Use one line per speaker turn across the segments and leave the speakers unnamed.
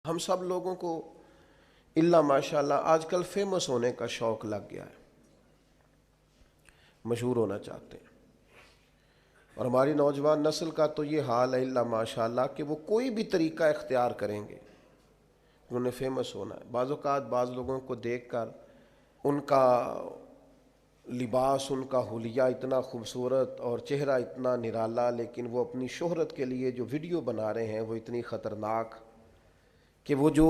ہم سب لوگوں کو الا ماشاءاللہ آج کل فیمس ہونے کا شوق لگ گیا ہے، مشہور ہونا چاہتے ہیں، اور ہماری نوجوان نسل کا تو یہ حال ہے الا ماشاءاللہ کہ وہ کوئی بھی طریقہ اختیار کریں گے، انہوں نے فیمس ہونا ہے۔ بعض اوقات بعض لوگوں کو دیکھ کر ان کا لباس، ان کا حلیہ اتنا خوبصورت اور چہرہ اتنا نرالا، لیکن وہ اپنی شہرت کے لیے جو ویڈیو بنا رہے ہیں وہ اتنی خطرناک کہ وہ جو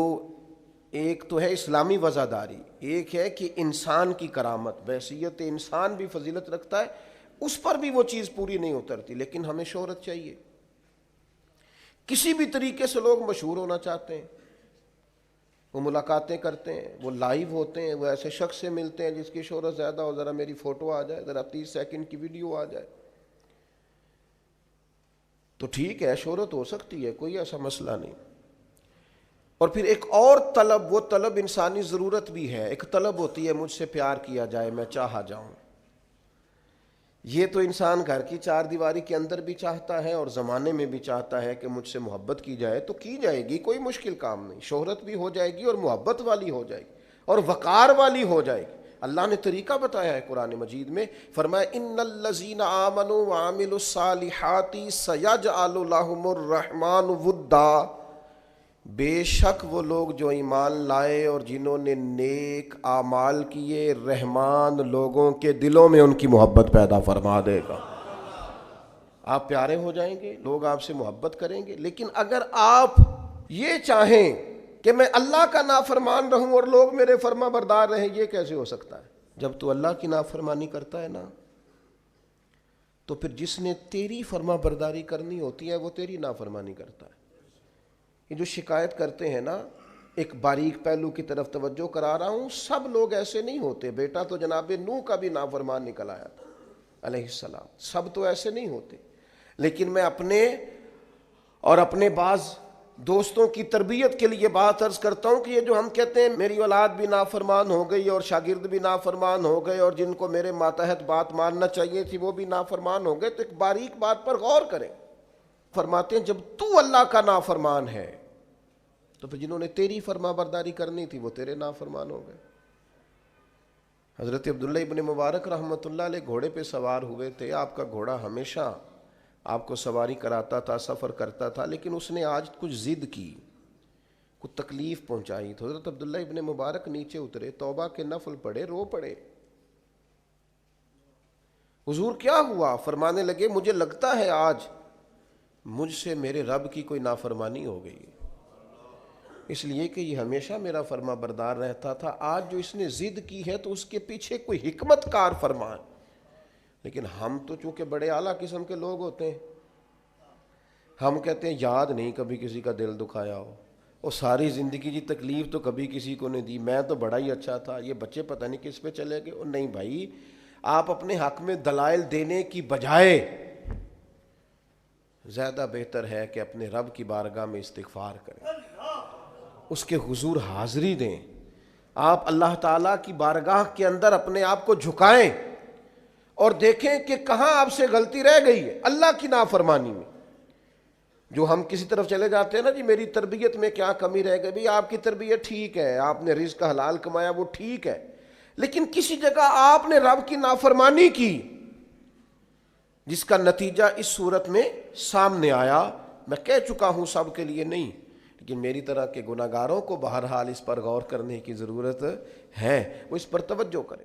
ایک تو ہے اسلامی وزاداری، ایک ہے کہ انسان کی کرامت، بحیثیت انسان بھی فضیلت رکھتا ہے، اس پر بھی وہ چیز پوری نہیں اترتی، لیکن ہمیں شہرت چاہیے۔ کسی بھی طریقے سے لوگ مشہور ہونا چاہتے ہیں، وہ ملاقاتیں کرتے ہیں، وہ لائیو ہوتے ہیں، وہ ایسے شخص سے ملتے ہیں جس کی شہرت زیادہ ہو، ذرا میری فوٹو آ جائے، ذرا 30 سیکنڈ کی ویڈیو آ جائے تو ٹھیک ہے، شہرت ہو سکتی ہے، کوئی ایسا مسئلہ نہیں۔ اور پھر ایک اور طلب، وہ طلب انسانی ضرورت بھی ہے، ایک طلب ہوتی ہے مجھ سے پیار کیا جائے، میں چاہا جاؤں۔ یہ تو انسان گھر کی چار دیواری کے اندر بھی چاہتا ہے اور زمانے میں بھی چاہتا ہے کہ مجھ سے محبت کی جائے، تو کی جائے گی، کوئی مشکل کام نہیں، شہرت بھی ہو جائے گی اور محبت والی ہو جائے گی اور وقار والی ہو جائے گی۔ اللہ نے طریقہ بتایا ہے قرآن مجید میں، فرمایا ان الذین آمنوا وعملوا الصالحات سیجعل لهم الرحمن ودا، بے شک وہ لوگ جو ایمان لائے اور جنہوں نے نیک اعمال کیے، رحمان لوگوں کے دلوں میں ان کی محبت پیدا فرما دے گا۔ آپ پیارے ہو جائیں گے، لوگ آپ سے محبت کریں گے۔ لیکن اگر آپ یہ چاہیں کہ میں اللہ کا نافرمان رہوں اور لوگ میرے فرما بردار رہیں، یہ کیسے ہو سکتا ہے؟ جب تو اللہ کی نافرمانی کرتا ہے نا، تو پھر جس نے تیری فرما برداری کرنی ہوتی ہے وہ تیری نافرمانی کرتا ہے۔ یہ جو شکایت کرتے ہیں نا، ایک باریک پہلو کی طرف توجہ کرا رہا ہوں، سب لوگ ایسے نہیں ہوتے۔ بیٹا تو جناب نوح کا بھی نافرمان نکل آیا تھا علیہ السلام، سب تو ایسے نہیں ہوتے۔ لیکن میں اپنے اور اپنے بعض دوستوں کی تربیت کے لیے بات عرض کرتا ہوں کہ یہ جو ہم کہتے ہیں میری اولاد بھی نافرمان ہو گئی اور شاگرد بھی نافرمان ہو گئے اور جن کو میرے ماتحت بات ماننا چاہیے تھی وہ بھی نافرمان ہو گئے، تو ایک باریک بات پر غور کریں۔ فرماتے ہیں جب تو اللہ کا نافرمان ہے تو پھر جنہوں نے تیری فرما برداری کرنی تھی وہ تیرے نافرمان ہو گئے۔ حضرت عبداللہ ابن مبارک رحمۃ اللہ علیہ گھوڑے پہ سوار ہوئے تھے، آپ کا گھوڑا ہمیشہ آپ کو سواری کراتا تھا، سفر کرتا تھا، لیکن اس نے آج کچھ ضد کی، کچھ تکلیف پہنچائی، تو حضرت عبداللہ ابن مبارک نیچے اترے، توبہ کے نفل پڑھے، رو پڑے۔ حضور کیا ہوا؟ فرمانے لگے مجھے لگتا ہے آج مجھ سے میرے رب کی کوئی نافرمانی ہو گئی، اس لیے کہ یہ ہمیشہ میرا فرما بردار رہتا تھا، آج جو اس نے ضد کی ہے تو اس کے پیچھے کوئی حکمت کار فرمان۔ لیکن ہم تو چونکہ بڑے اعلیٰ قسم کے لوگ ہوتے ہیں، ہم کہتے ہیں یاد نہیں کبھی کسی کا دل دکھایا ہو، اور ساری زندگی کی تکلیف تو کبھی کسی کو نہیں دی، میں تو بڑا ہی اچھا تھا، یہ بچے پتہ نہیں کس پہ چلے گئے۔ اور نہیں بھائی، آپ اپنے حق میں دلائل دینے کی بجائے زیادہ بہتر ہے کہ اپنے رب کی بارگاہ میں استغفار کریں، اس کے حضور حاضری دیں، آپ اللہ تعالیٰ کی بارگاہ کے اندر اپنے آپ کو جھکائیں اور دیکھیں کہ کہاں آپ سے غلطی رہ گئی ہے اللہ کی نافرمانی میں۔ جو ہم کسی طرف چلے جاتے ہیں نا، جی میری تربیت میں کیا کمی رہ گئی، بھی آپ کی تربیت ٹھیک ہے، آپ نے رزق حلال کمایا وہ ٹھیک ہے، لیکن کسی جگہ آپ نے رب کی نافرمانی کی جس کا نتیجہ اس صورت میں سامنے آیا۔ میں کہہ چکا ہوں سب کے لیے نہیں، لیکن میری طرح کے گناہگاروں کو بہرحال اس پر غور کرنے کی ضرورت ہے، وہ اس پر توجہ کریں۔